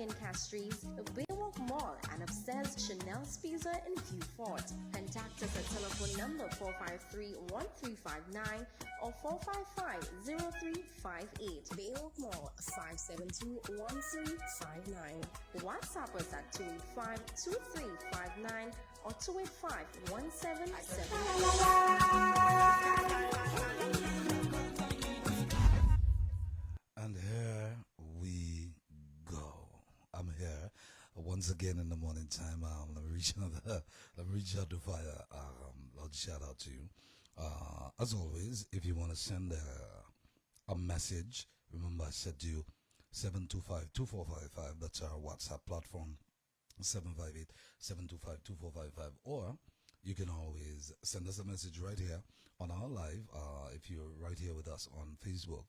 in Castries, Baywalk Mall, and upstairs Chanel's Pizza in Vieux Fort. Contact us at telephone number 453-1359 or 455-0358. Baywalk Mall, 572-1359. WhatsApp us at 285-2359 or 285-1777. And here we go. I'm here once again in the morning time. Let me reach out to fire. I'll shout out to you. As always, if you want to send a message, remember I said to you 725-2455. That's our WhatsApp platform. 758-725-2455. Or you can always send us a message right here on our live. If you're right here with us on Facebook,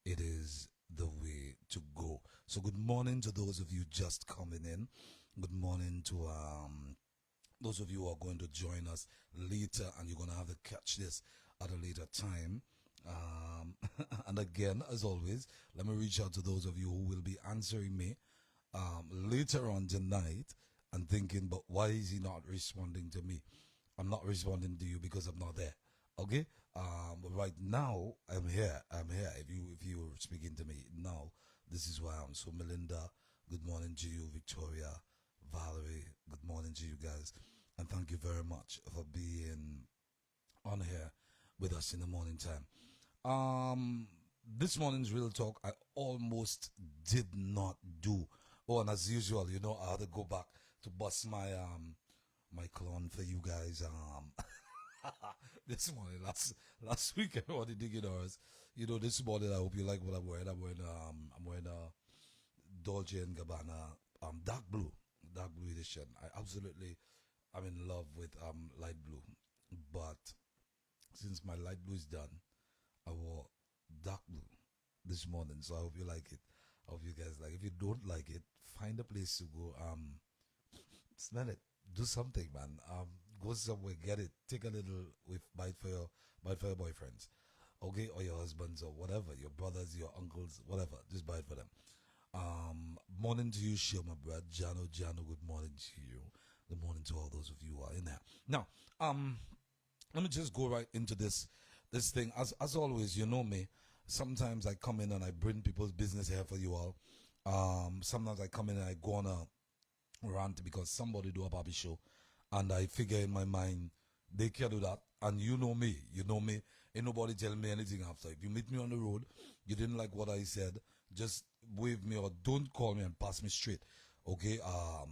it is the way to go. So good morning to those of you just coming in. Good morning to those of you who are going to join us later, and you're going to have to catch this at a later time. And again, as always, let me reach out to those of you who will be answering me later on tonight and thinking, but why is he not responding to me? I'm not responding to you because I'm not there. Okay, but right now I'm here. If you were speaking to me now, this is why I'm. So Melinda, good morning to you. Victoria, Valerie, good morning to you guys, and thank you very much for being on here with us in the morning time. This morning's real talk I almost did not do. Oh, and as usual, you know, I had to go back to bust my my clone for you guys. This morning, last week, everybody digging ours. You know, this morning, I hope you like what I'm wearing. I'm wearing a Dolce and Gabbana dark blue edition. I'm in love with light blue, but since my light blue is done, I wore dark blue this morning. So I hope you like it. I hope you guys like it. If you don't like it, find a place to go. Smell it. Do something, man. Go somewhere, get it. Take a little bite for your boyfriends, okay, or your husbands, or whatever, your brothers, your uncles, whatever. Just buy it for them. Morning to you, Shil, my brother. Jano, good morning to you. Good morning to all those of you who are in there. Now, let me just go right into this thing. As always, you know me. Sometimes I come in and I bring people's business here for you all. Sometimes I come in and I go on a rant because somebody do a Bobby show, and I figure in my mind they can do that. And you know me, ain't nobody tell me anything after. If you meet me on the road, you didn't like what I said, just wave me or don't call me and pass me straight, okay?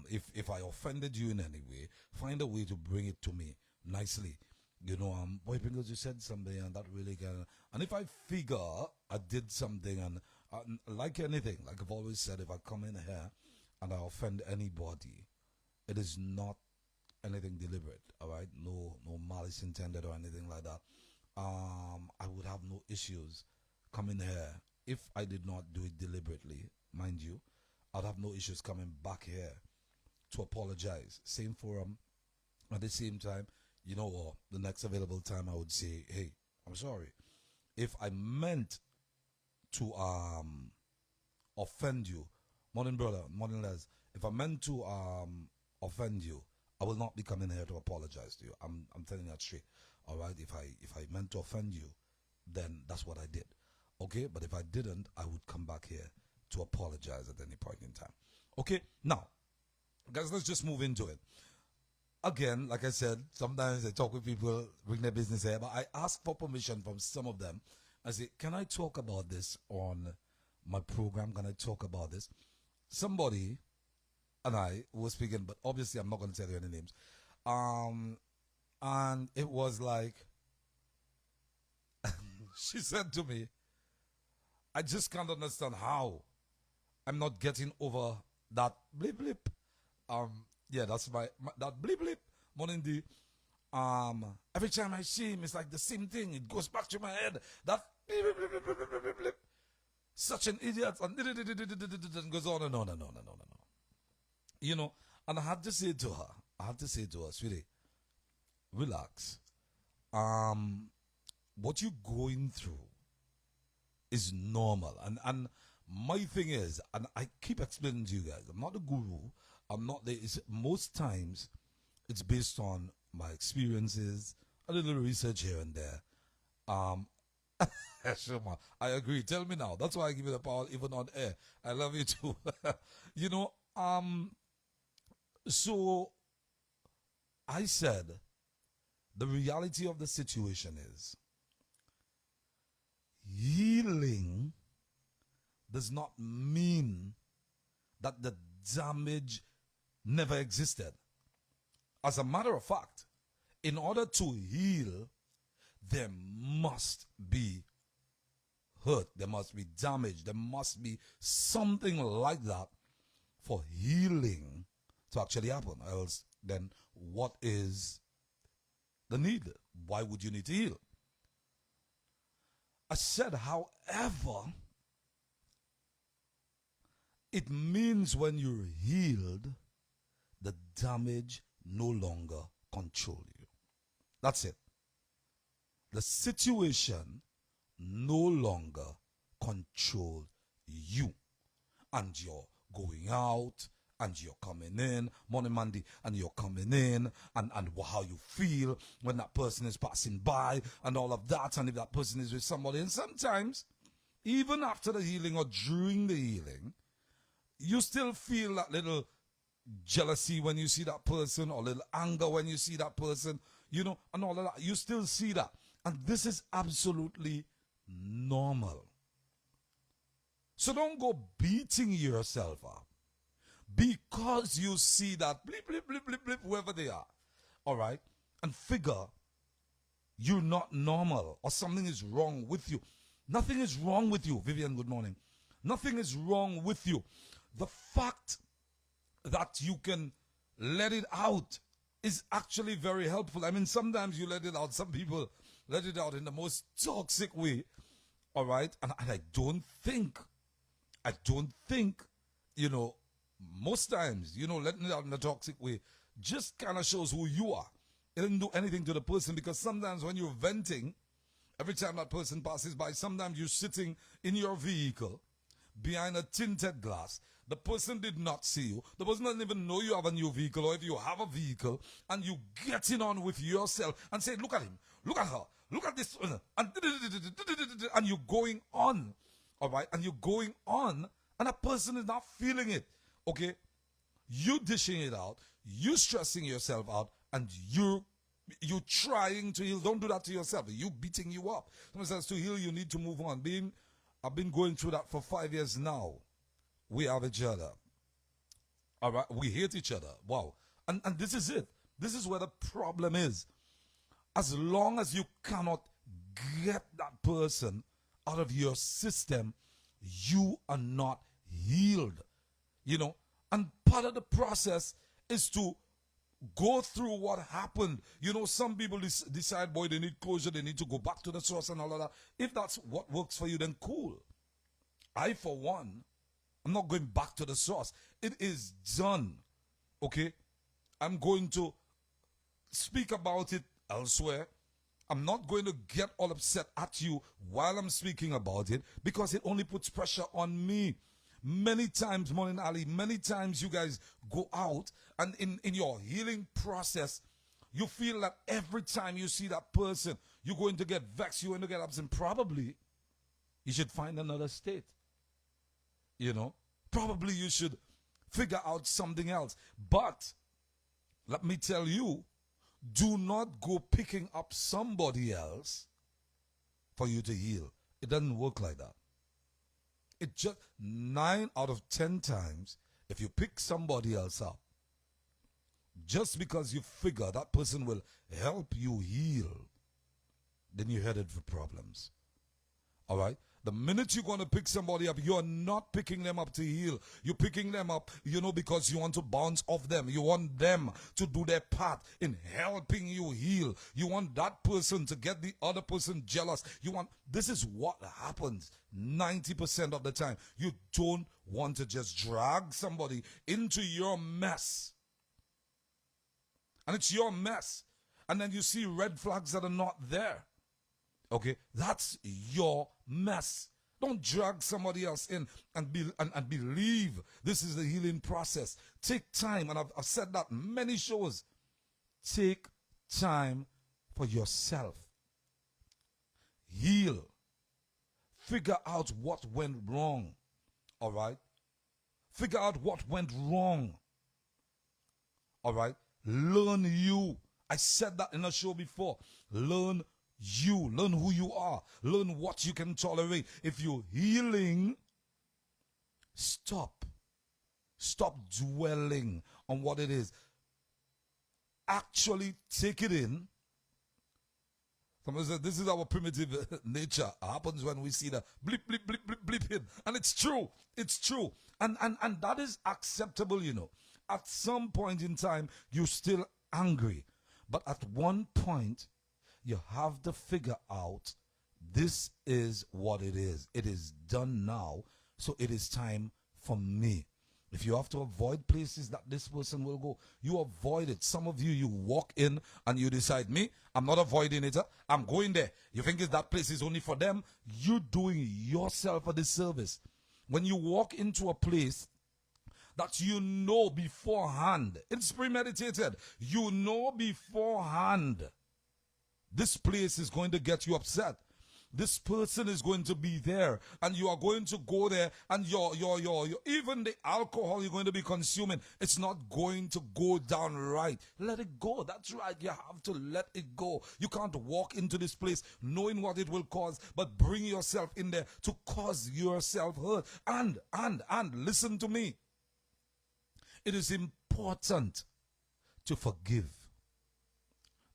If I offended you in any way, find a way to bring it to me nicely. You know, boy, Pringles, you said something and that really can. And if I figure I did something, and like anything, like I've always said, if I come in here and I offend anybody, it is not anything deliberate, all right? No malice intended or anything like that. I would have no issues coming here if I did not do it deliberately, mind you. I'd have no issues coming back here to apologize. Same forum. At the same time, you know what? The next available time, I would say, hey, I'm sorry. If I meant to offend you, morning brother, morning Les, if I meant to offend you, I will not be coming here to apologize to you. I'm telling you that straight. All right. If I meant to offend you, then that's what I did. Okay. But if I didn't, I would come back here to apologize at any point in time. Okay. Now, guys, let's just move into it. Again, like I said, sometimes I talk with people, bring their business here, but I ask for permission from some of them. I say, can I talk about this on my program? Can I talk about this? Somebody and I were speaking, but obviously I'm not going to tell you any names. And it was like, she said to me, I just can't understand how I'm not getting over that blip blip. Yeah, that's my that blip blip. Morning D. Every time I see him, it's like the same thing. It goes back to my head. That blip blip blip blip blip blip blip. Such an idiot, and goes on and on and on and on and on. You know, and I had to say to her, sweetie, relax. What you're going through is normal, and My thing is, and I keep explaining to you guys, I'm not a guru. I'm not there. Most times, it's based on my experiences, a little research here and there. Um, Shema, I agree. Tell me now. That's why I give you the power even on air. I love you too. you know, so I said the reality of the situation is healing does not mean that the damage never existed. As a matter of fact, in order to heal, there must be hurt, there must be damage, there must be something like that for healing to actually happen. Else, then what is the need? Why would you need to heal? I said, however, it means when you're healed, the damage no longer control you. That's it. The situation no longer control you. And you're going out, and you're coming in, morning Monday, and you're coming in, and how you feel when that person is passing by, and all of that, and if that person is with somebody. And sometimes, even after the healing or during the healing, you still feel that little jealousy when you see that person, or little anger when you see that person, and all of that. You still see that. And this is absolutely normal. So don't go beating yourself up because you see that blip, blip, blip, blip, blip, whoever they are. All right? And figure you're not normal or something is wrong with you. Nothing is wrong with you. Vivian, good morning. Nothing is wrong with you. The fact that you can let it out is actually very helpful. I mean, sometimes you let it out. Some people let it out in the most toxic way. All right? And I don't think, most times, letting it out in a toxic way just kind of shows who you are. It didn't do anything to the person, because sometimes when you're venting, every time that person passes by, sometimes you're sitting in your vehicle behind a tinted glass. The person did not see you. The person doesn't even know you have a new vehicle, or if you have a vehicle, and you getting on with yourself and say, look at him, look at her, look at this, and you're going on, all right, and you're going on, and that person is not feeling it, okay? You dishing it out, you stressing yourself out, and you trying to heal. Don't do that to yourself. You beating you up. Someone says to heal, you need to move on. I've been going through that for 5 years now. We have each other. All right, we hate each other. Wow. And this is it. This is where the problem is. As long as you cannot get that person out of your system, you are not healed. And part of the process is to go through what happened. Some people decide, boy, they need closure, they need to go back to the source and all of that. If that's what works for you, then cool. I, for one, I'm not going back to the source. It is done. Okay? I'm going to speak about it elsewhere. I'm not going to get all upset at you while I'm speaking about it, because it only puts pressure on me. Many times, Morning Ali, many times you guys go out, and in your healing process, you feel that every time you see that person, you're going to get vexed, you're going to get upset. Probably you should find another state. Probably you should figure out something else. But let me tell you, do not go picking up somebody else for you to heal. It doesn't work like that. It just 9 out of 10 times, if you pick somebody else up, just because you figure that person will help you heal, then you're headed for problems. All right? The minute you're going to pick somebody up, you're not picking them up to heal. You're picking them up, because you want to bounce off them. You want them to do their part in helping you heal. You want that person to get the other person jealous. This is what happens 90% of the time. You don't want to just drag somebody into your mess. And it's your mess. And then you see red flags that are not there. Okay, that's your mess. Don't drag somebody else in and believe this is the healing process. Take time, and I've said that many shows. Take time for yourself. Heal. Figure out what went wrong. All right? Figure out what went wrong. All right? Learn you. I said that in a show before. Learn you. Learn who you are. Learn what you can tolerate. If you're healing, stop. Stop dwelling on what it is. Actually take it in. Somebody said, this is our primitive nature. It happens when we see the blip, blip, blip, blip, blip in. And it's true. It's true. And that is acceptable, you know. At some point in time, you're still angry. But at one point, you have to figure out this is what it is. It is done now, so it is time for me. If you have to avoid places that this person will go, you avoid it. Some of you, you walk in and you decide, me, I'm not avoiding it. I'm going there. You think that place is only for them? You're doing yourself a disservice. When you walk into a place that you know beforehand, it's premeditated. You know beforehand, this place is going to get you upset. This person is going to be there, and you are going to go there, and your even the alcohol you're going to be consuming, it's not going to go down right. Let it go. That's right. You have to let it go. You can't walk into this place knowing what it will cause, but bring yourself in there to cause yourself hurt. And listen to me. It is important to forgive.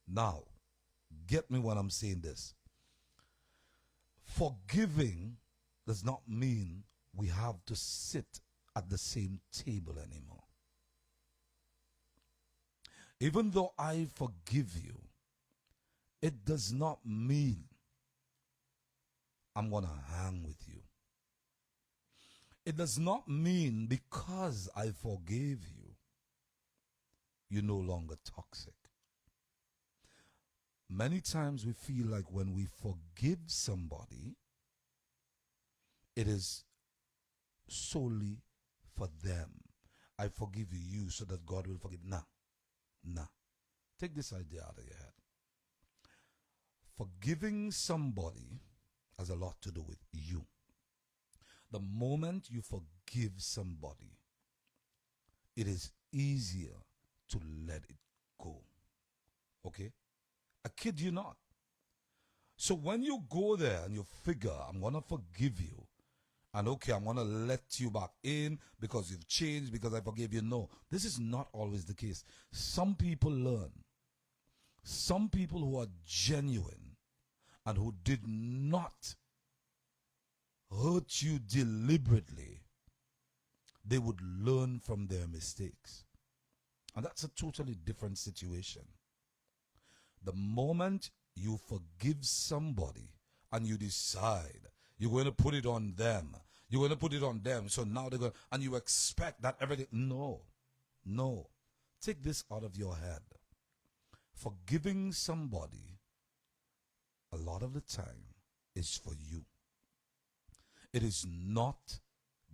Now, get me when I'm saying this. Forgiving does not mean we have to sit at the same table anymore. Even though I forgive you, it does not mean I'm going to hang with you. It does not mean because I forgave you, you're no longer toxic. Many times we feel like when we forgive somebody, it is solely for them. I forgive you so that God will forgive. Nah. Take this idea out of your head. Forgiving somebody has a lot to do with you. The moment you forgive somebody, it is easier to let it go. Okay? I kid you not. So when you go there and you figure, I'm going to forgive you, and okay, I'm going to let you back in because you've changed, because I forgave you. No, this is not always the case. Some people learn. Some people who are genuine and who did not hurt you deliberately, they would learn from their mistakes. And that's a totally different situation. The moment you forgive somebody and you decide you're going to put it on them, you're going to put it on them, so now they're going, and you expect that everything. No. Take this out of your head. Forgiving somebody, a lot of the time, is for you. It is not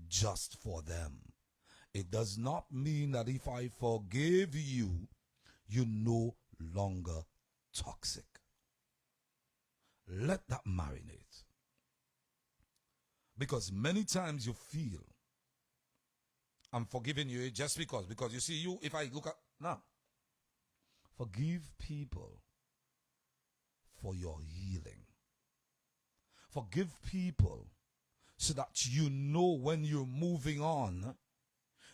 just for them. It does not mean that if I forgive you, you're no longer toxic. Let that marinate. Because many times you feel, I'm forgiving you just because you see, you, if I look at, now, forgive people for your healing. Forgive people so that you know when you're moving on,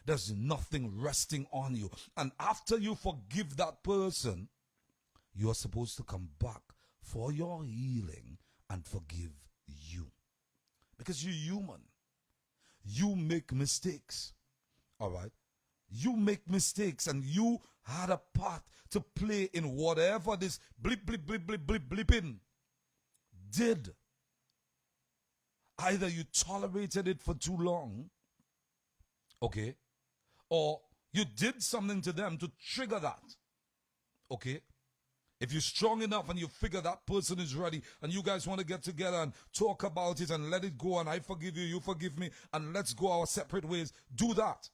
there's nothing resting on you. And after you forgive that person, you are supposed to come back for your healing and forgive you. Because you're human. You make mistakes. All right? You make mistakes, and you had a part to play in whatever this blip, blip, blip, blip, blip, blipping did. Either you tolerated it for too long, okay, or you did something to them to trigger that, okay. If you're strong enough and you figure that person is ready and you guys want to get together and talk about it and let it go and I forgive you, you forgive me, and let's go our separate ways, do that.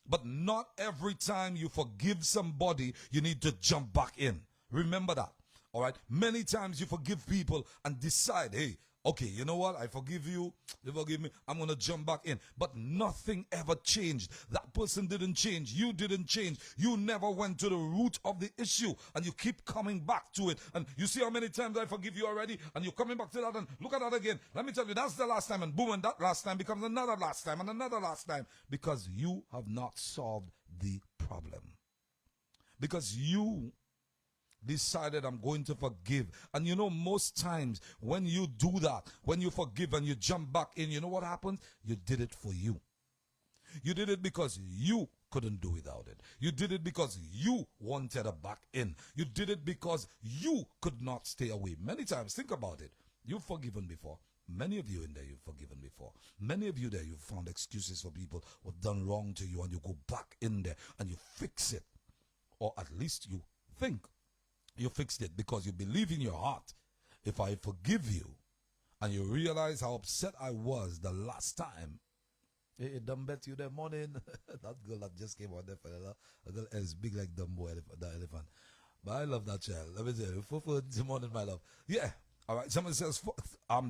But not every time you forgive somebody, you need to jump back in. Remember that. All right? Many times you forgive people and decide, hey, okay, you know what? I forgive you. You forgive me. I'm going to jump back in. But nothing ever changed. That person didn't change. You didn't change. You never went to the root of the issue. And you keep coming back to it. And you see how many times I forgive you already? And you're coming back to that and look at that again. Let me tell you, that's the last time. And boom, and that last time becomes another last time and another last time. Because you have not solved the problem. Because you decided I'm going to forgive. And you know, most times when you do that, when you forgive and you jump back in, you know what happens? You did it for you. You did it because you couldn't do without it. You did it because you wanted to back in. You did it because you could not stay away. Many times, think about it. You've forgiven before. Many of you in there, you've forgiven before. Many of you there, you've found excuses for people who have done wrong to you, and you go back in there and you fix it. Or at least you think you fixed it because you believe in your heart, if I forgive you and you realize how upset I was the last time, it done bet you that morning. That girl that just came out there, a girl as big like Dumbo, the elephant. But I love that child. Let me tell you, for the morning, my love. Yeah. All right. Someone says,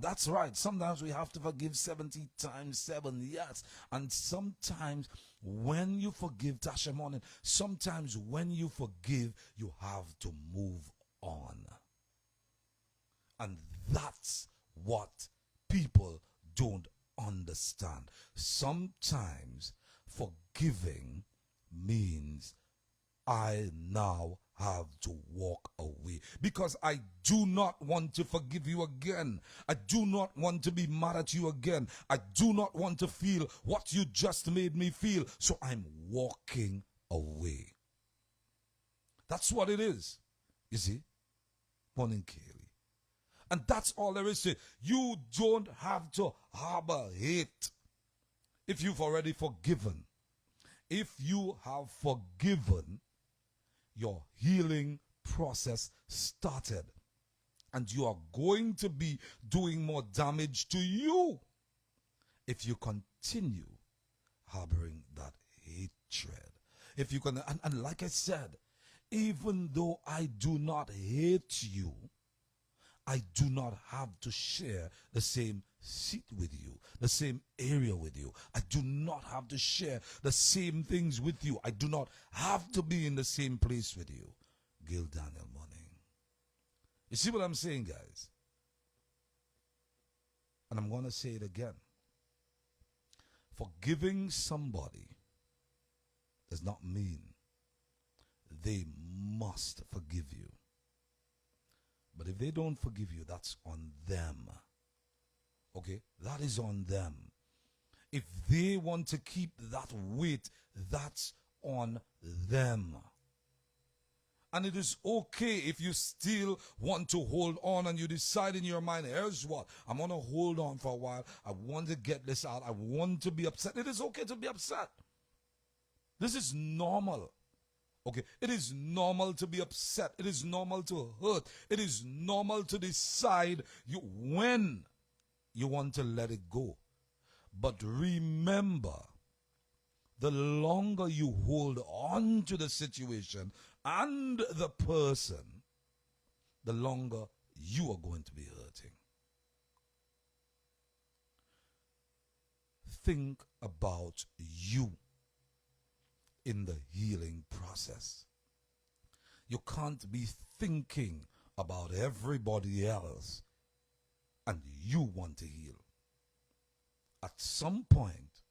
that's right. Sometimes we have to forgive 70 times 7. Yes. And sometimes when you forgive, Tasha Morning, sometimes when you forgive, you have to move on. And that's what people don't understand. Sometimes forgiving means I now have to walk away because I do not want to forgive you again. I do not want to be mad at you again. I do not want to feel what you just made me feel. So I'm walking away. That's what it is. You see? Morning, Kaylee. And that's all there is to it. You don't have to harbor hate if you've already forgiven. If you have forgiven, your healing process started. And you are going to be doing more damage to you if you continue harboring that hatred. If you can, and like I said, even though I do not hate you, I do not have to share the same seat with you, the same area with you. I do not have to share the same things with you. I do not have to be in the same place with you. Gil Daniel Morning. You see what I'm saying, guys? And I'm going to say it again. Forgiving somebody does not mean they must forgive you. But if they don't forgive you, that's on them. Okay? That is on them. If they want to keep that weight, that's on them. And it is okay if you still want to hold on and you decide in your mind, here's what, I'm going to hold on for a while. I want to get this out. I want to be upset. It is okay to be upset. This is normal. Okay, it is normal to be upset. It is normal to hurt. It is normal to decide when you want to let it go. But remember, the longer you hold on to the situation and the person, the longer you are going to be hurting. Think about you in the healing process. You can't be thinking about everybody else and you want to heal. At some point,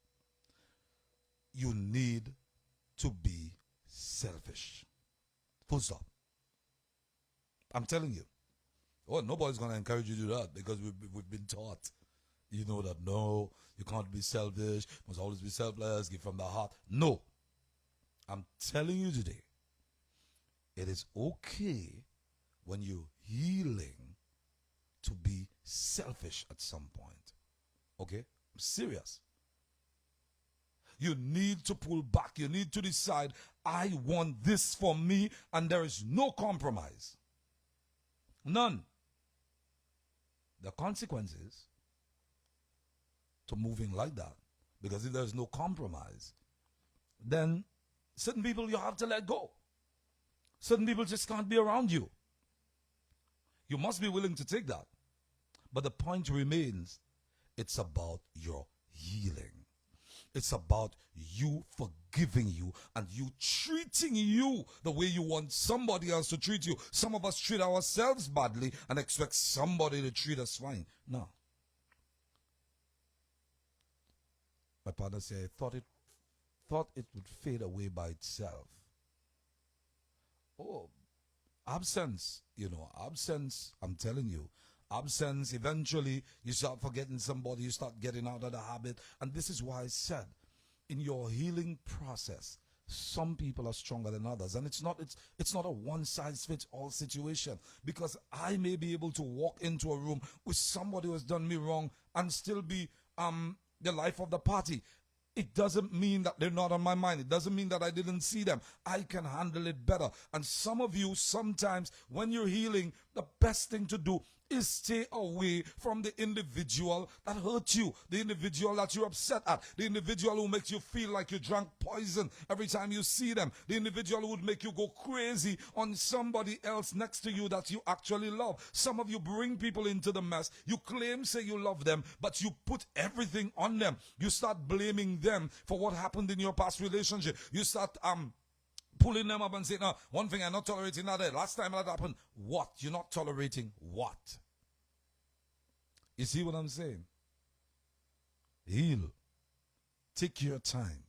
you need to be selfish. Full stop. I'm telling you. Oh, nobody's going to encourage you to do that because we've been taught. You know that, no, you can't be selfish. You must always be selfless. Give from the heart. No. I'm telling you today, it is okay when you're healing to be selfish at some point. Okay? I'm serious. You need to pull back. You need to decide, I want this for me, and there is no compromise. None. The consequences to moving like that, because if there's no compromise, then certain people you have to let go. Certain people just can't be around you. You must be willing to take that. But the point remains, it's about your healing. It's about you forgiving you and you treating you the way you want somebody else to treat you. Some of us treat ourselves badly and expect somebody to treat us fine. No. My partner said, thought it would fade away by itself. Oh, absence, absence, I'm telling you. Absence, eventually you start forgetting somebody, you start getting out of the habit. And this is why I said, in your healing process, some people are stronger than others. And it's not a one-size-fits-all situation. Because I may be able to walk into a room with somebody who has done me wrong and still be the life of the party. It doesn't mean that they're not on my mind. It doesn't mean that I didn't see them. I can handle it better. And some of you, sometimes when you're healing, the best thing to do is stay away from the individual that hurt you, the individual that you're upset at, the individual who makes you feel like you drank poison every time you see them, the individual who would make you go crazy on somebody else next to you that you actually love. Some of you bring people into the mess. You claim, say you love them, but you put everything on them. You start blaming them for what happened in your past relationship. You start pulling them up and saying, no, one thing I'm not tolerating that. Last time that happened, what? You're not tolerating what? You see what I'm saying? Heal. Take your time.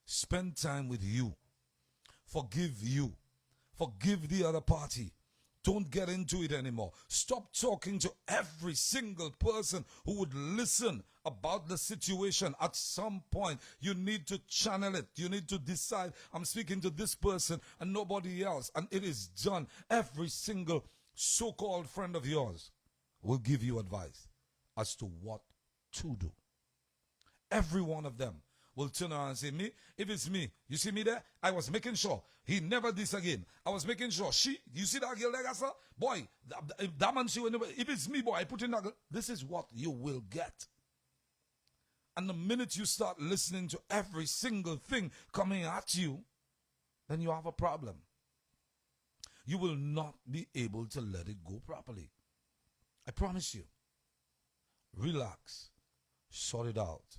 Spend time with you. Forgive you. Forgive the other party. Don't get into it anymore. Stop talking to every single person who would listen about the situation. At some point, you need to channel it. You need to decide, I'm speaking to this person and nobody else. And it is done. Every single so-called friend of yours will give you advice as to what to do. Every one of them will turn around and say, me, if it's me, you see me there? I was making sure he never this again. I was making sure you see that girl there, sir? Boy, that man, if it's me, boy, I put in that girl. This is what you will get. And the minute you start listening to every single thing coming at you, then you have a problem. You will not be able to let it go properly. I promise you. Relax. Sort it out.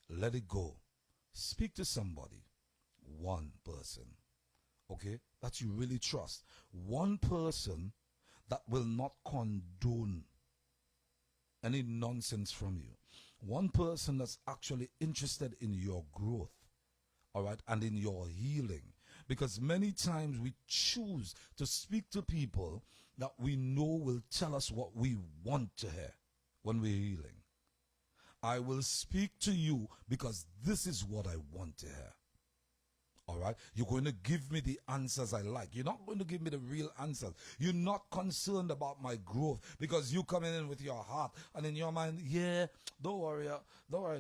Let it go. Speak to somebody. One person. Okay? That you really trust. One person that will not condone any nonsense from you. One person that's actually interested in your growth. All right? And in your healing. Because many times we choose to speak to people that we know will tell us what we want to hear when we're healing. I will speak to you because this is what I want to hear. All right? You're going to give me the answers I like. You're not going to give me the real answers. You're not concerned about my growth because you coming in with your heart and in your mind, yeah, don't worry,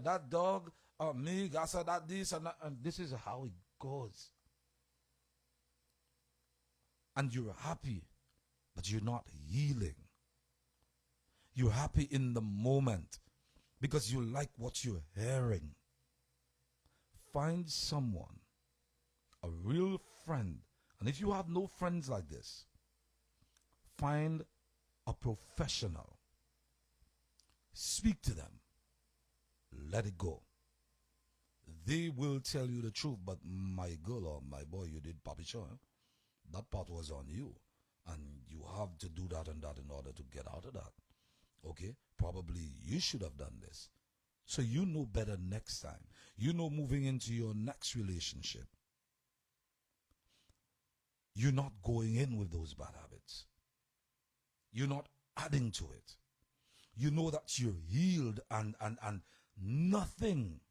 that dog, me, I said that this and that, and this is how it goes. And you're happy, but you're not healing. You're happy in the moment because you like what you're hearing. Find someone, a real friend. And if you have no friends like this, find a professional. Speak to them. Let it go. They will tell you the truth, but my girl or my boy, you did Papi Show. That part was on you. And you have to do that and that in order to get out of that. Okay? Probably you should have done this. So you know better next time. You know moving into your next relationship. You're not going in with those bad habits. You're not adding to it. You know that you're healed and nothing.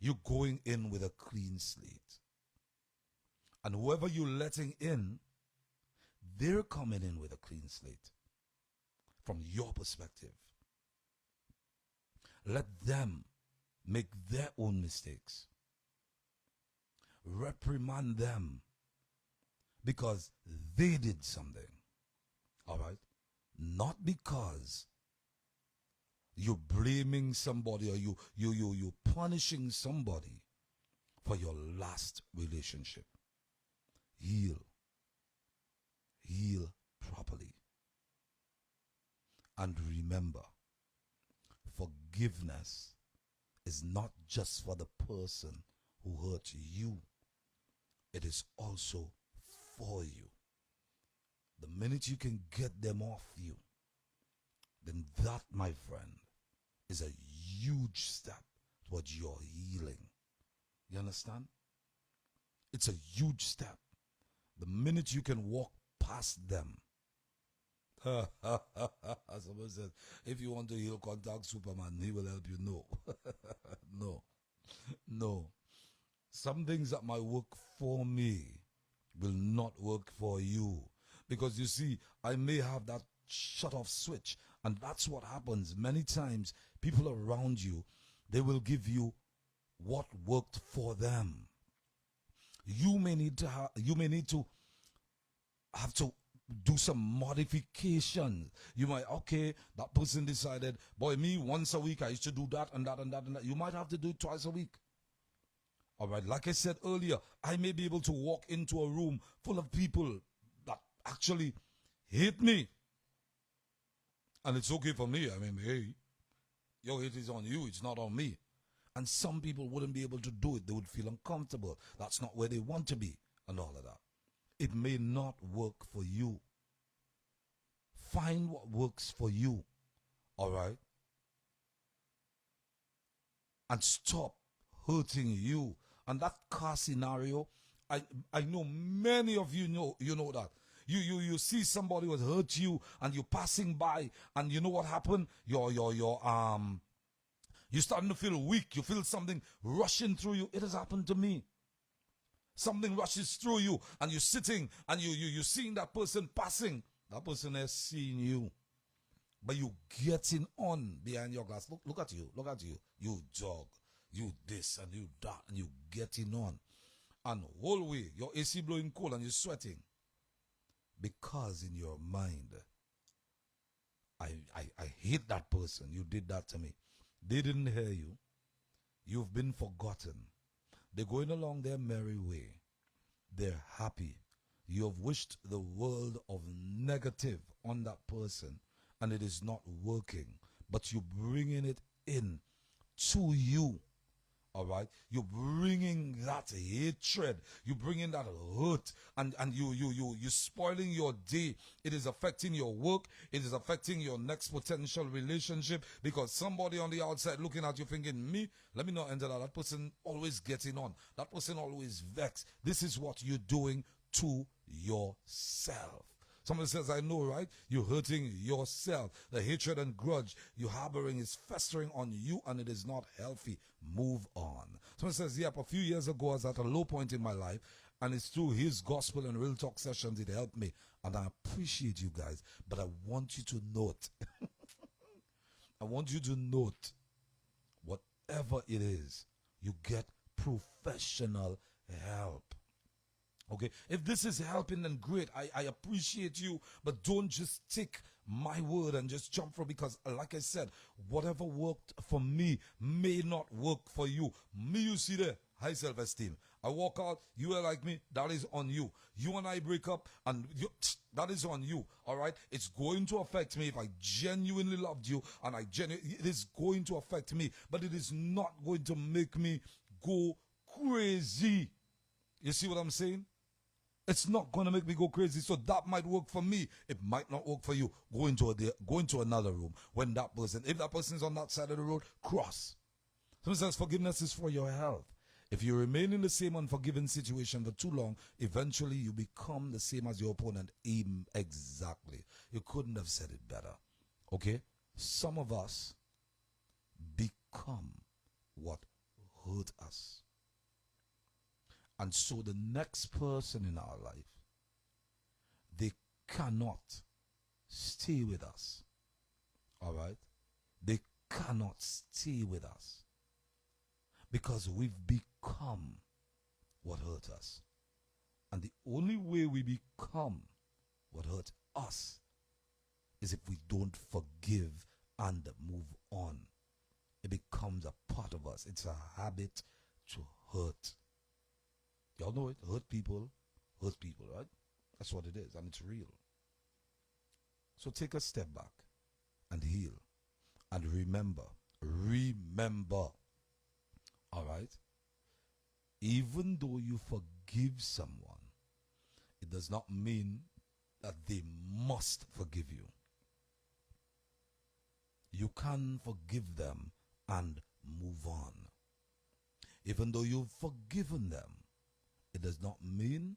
You're going in with a clean slate. And whoever you're letting in, they're coming in with a clean slate. From your perspective. Let them make their own mistakes. Reprimand them because they did something. All right? Not because you're blaming somebody or you punishing somebody for your last relationship. Heal. Heal properly. And remember, forgiveness is not just for the person who hurt you. It is also for you. The minute you can get them off you, then that, my friend, is a huge step towards your healing. You understand? It's a huge step. The minute you can walk past them. Someone says, if you want to heal, contact Superman. He will help you. No. No. No. Some things that might work for me will not work for you. Because you see, I may have that shut off switch. And that's what happens. Many times, people around you, they will give you what worked for them. You may need to have to do some modifications. You might, okay, that person decided, boy, me once a week I used to do that and that and that and that. You might have to do it twice a week. All right, like I said earlier, I may be able to walk into a room full of people that actually hate me. And it's okay for me. I mean, hey, your hate is on you, it's not on me. And some people wouldn't be able to do it. They would feel uncomfortable. That's not where they want to be and all of that. It may not work for you. Find what works for you. All right? And stop hurting you. And that car scenario, I know many of you know that. You see somebody was hurt you and you're passing by and you know what happened? You're starting to feel weak. You feel something rushing through you. It has happened to me. Something rushes through you and you're sitting and you're seeing that person passing. That person has seen you. But you getting on behind your glass. Look at you. Look at you. You jog. You this and you that. And you getting on. And whole way, your AC blowing cold and you're sweating. Because in your mind, I hate that person. You did that to me. They didn't hear you. You've been forgotten. They're going along their merry way. They're happy. You have wished the world of negative on that person and it is not working. But you're bringing it in to you. All right? You're bringing that hatred. You're bringing that hurt. And you're spoiling your day. It is affecting your work. It is affecting your next potential relationship. Because somebody on the outside looking at you thinking, me, let me not enter that. That person always getting on. That person always vexed. This is what you're doing to yourself. Somebody says, I know, right? You're hurting yourself. The hatred and grudge you're harboring is festering on you and it is not healthy. Move on. Someone says, yep, a few years ago I was at a low point in my life and it's through his gospel and real talk sessions it helped me. And I appreciate you guys. But I want you to note, I want you to note, whatever it is, you get professional help. Okay, if this is helping, then great. I appreciate you, but don't just take my word and just jump from, because like I said, whatever worked for me may not work for you. Me, you see there, high self-esteem. I walk out, you are like me, that is on you. You and I break up, and that is on you. All right, it's going to affect me if I genuinely loved you, and it is going to affect me, but it is not going to make me go crazy. You see what I'm saying? It's not going to make me go crazy. So that might work for me. It might not work for you. Go into another room. When that person, if that person is on that side of the road, cross. Someone says forgiveness is for your health. If you remain in the same unforgiving situation for too long, eventually you become the same as your opponent. Exactly. You couldn't have said it better. Okay? Some of us become what hurt us. And so the next person in our life, they cannot stay with us. All right? They cannot stay with us. Because we've become what hurt us. And the only way we become what hurt us is if we don't forgive and move on. It becomes a part of us. It's a habit to hurt. Y'all know it. Hurt people, right? That's what it is, and it's real. So take a step back and heal. And remember, all right? Even though you forgive someone, it does not mean that they must forgive you. You can forgive them and move on. Even though you've forgiven them, it does not mean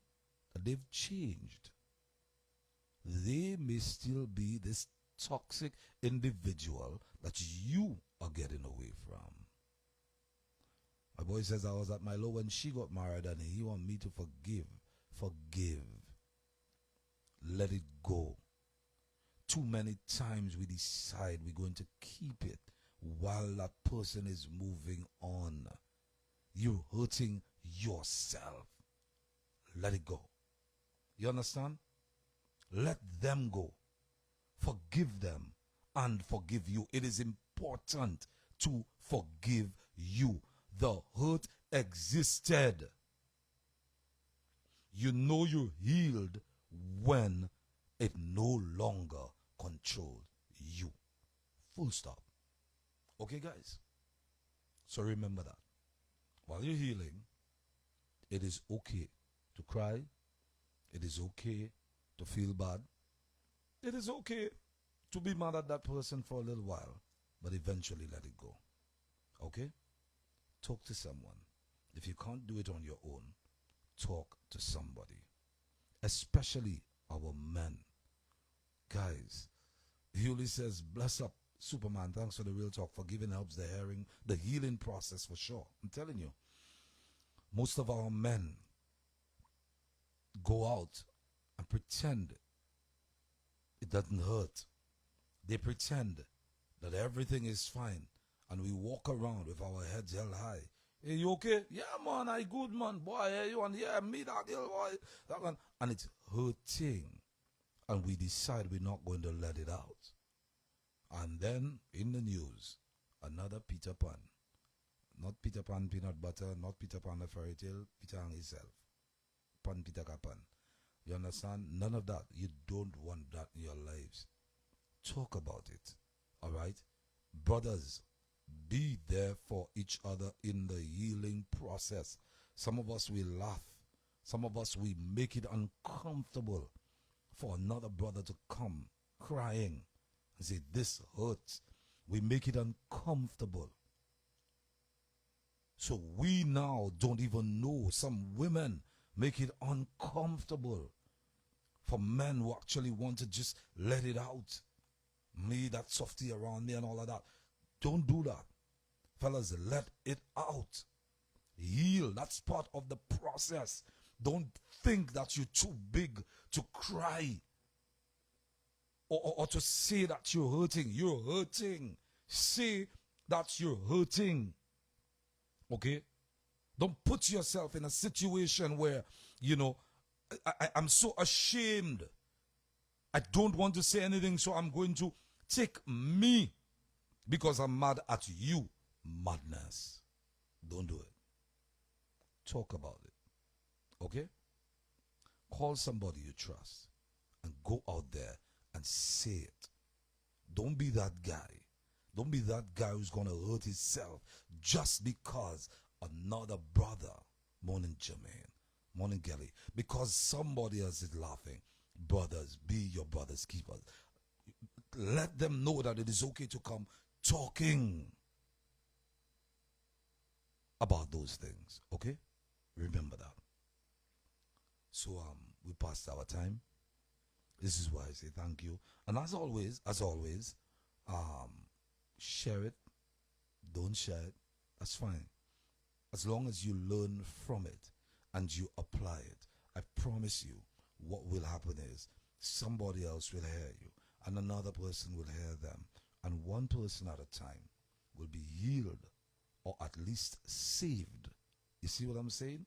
that they've changed. They may still be this toxic individual that you are getting away from. My boy says I was at my low when she got married and he want me to forgive. Forgive. Let it go. Too many times we decide we're going to keep it while that person is moving on. You're hurting yourself. Let it go. You understand? Let them go. Forgive them and forgive you. It is important to forgive you. The hurt existed. You know you're healed when it no longer controlled you. Full stop. Okay, guys? So remember that. While you're healing, it is okay to cry. It is okay to feel bad. It is okay to be mad at that person for a little while, but eventually let it go. Okay? Talk to someone. If you can't do it on your own, talk to somebody. Especially our men. Guys, Yuli says, bless up, Superman. Thanks for the real talk. Forgiving helps the healing process for sure. I'm telling you. Most of our men go out and pretend it doesn't hurt. They pretend that everything is fine, and we walk around with our heads held high. Hey, you okay? Yeah, man, I good, man. Boy, hey, you want, yeah, me, that girl, boy. That one. And it's hurting. And we decide we're not going to let it out. And then, in the news, another Peter Pan. Not Peter Pan peanut butter, not Peter Pan a fairy tale, Peter Pan himself. Pan Peter Pan. You understand? None of that. You don't want that in your lives. Talk about it. Alright? Brothers, be there for each other in the healing process. Some of us will laugh. Some of us will make it uncomfortable for another brother to come crying and say, this hurts. We make it uncomfortable. So we now don't even know. Some women make it uncomfortable for men who actually want to just let it out. Me, that softy around me and all of that. Don't do that. Fellas, let it out. Heal. That's part of the process. Don't think that you're too big to cry or to say that you're hurting. You're hurting. Say that you're hurting. Okay? Don't put yourself in a situation where, you know, I'm so ashamed. I don't want to say anything, so I'm going to take me because I'm mad at you. Madness. Don't do it. Talk about it. Okay? Call somebody you trust and go out there and say it. Don't be that guy. Don't be that guy who's going to hurt himself just because another brother, morning Jermaine, morning Gelly, because somebody else is laughing. Brothers, be your brother's keepers. Let them know that it is okay to come talking about those things. Okay? Remember that. So we passed our time. This is why I say thank you. And as always, share it. Don't share it. That's fine. As long as you learn from it and you apply it, I promise you what will happen is somebody else will hear you and another person will hear them. And one person at a time will be healed or at least saved. You see what I'm saying?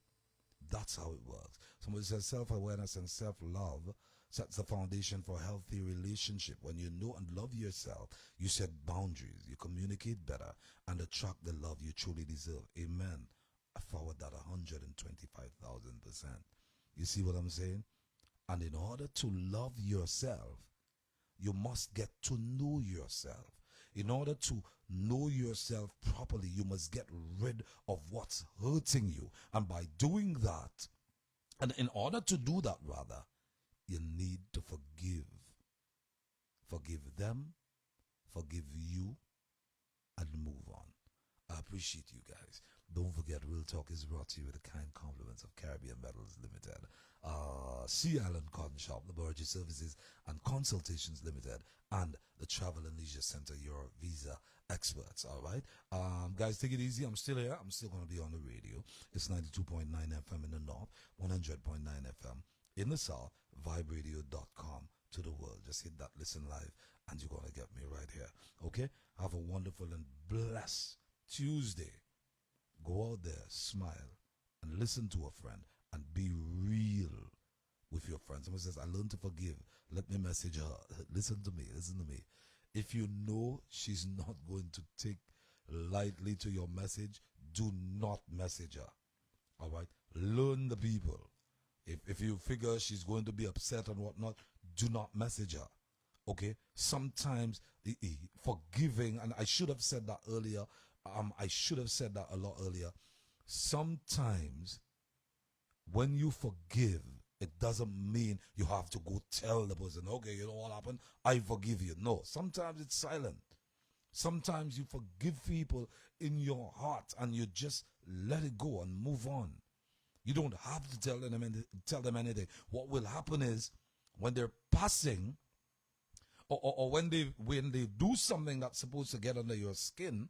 That's how it works. Somebody says self-awareness and self-love sets the foundation for a healthy relationship. When you know and love yourself, you set boundaries, you communicate better, and attract the love you truly deserve. Amen. I forward that 125,000%. You see what I'm saying? And in order to love yourself, you must get to know yourself. In order to know yourself properly, you must get rid of what's hurting you. And by doing that, and in order to do that, rather, you need to forgive. Forgive them, forgive you, and move on. I appreciate you guys. Don't forget, Real Talk is brought to you with the kind compliments of Caribbean Metals Limited, Sea Island Cotton Shop, Laboratory Services and Consultations Limited, and the Travel and Leisure Center, your visa experts. All right, guys, take it easy. I'm still here. I'm still going to be on the radio. It's 92.9 FM in the north, 100.9 FM in the south, viberadio.com to the world. Just hit that listen live, and you're going to get me right here. Okay, have a wonderful and blessed Tuesday. Go out there, smile, and listen to a friend, and be real with your friend. Someone says, I learned to forgive. Let me message her. Listen to me. Listen to me. If you know she's not going to take lightly to your message, do not message her. All right? Learn the people. If you figure she's going to be upset and whatnot, do not message her. Okay? Sometimes forgiving, and I should have said that earlier. I should have said that a lot earlier. Sometimes when you forgive, it doesn't mean you have to go tell the person, okay, you know what happened? I forgive you. No, sometimes it's silent. Sometimes you forgive people in your heart and you just let it go and move on. You don't have to tell them anything. What will happen is when they're passing, or when they do something that's supposed to get under your skin,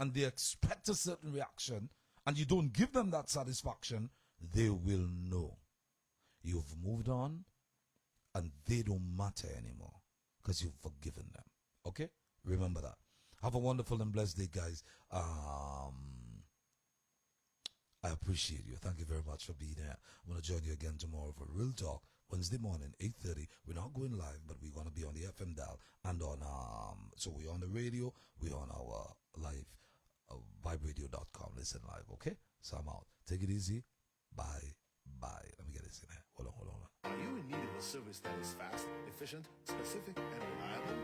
and they expect a certain reaction, and you don't give them that satisfaction, they will know you've moved on, and they don't matter anymore because you've forgiven them. Okay? Remember that. Have a wonderful and blessed day, guys. I appreciate you. Thank you very much for being here. I'm going to join you again tomorrow for Real Talk, Wednesday morning, 8:30. We're not going live, but we're going to be on the FM dial and on, so we're on the radio, we're on our live, viberadio.com. Listen live, okay? So I'm out. Take it easy. Bye. Let me get this in here. Hold on. Are you in need of a service that is fast, efficient, specific, and reliable?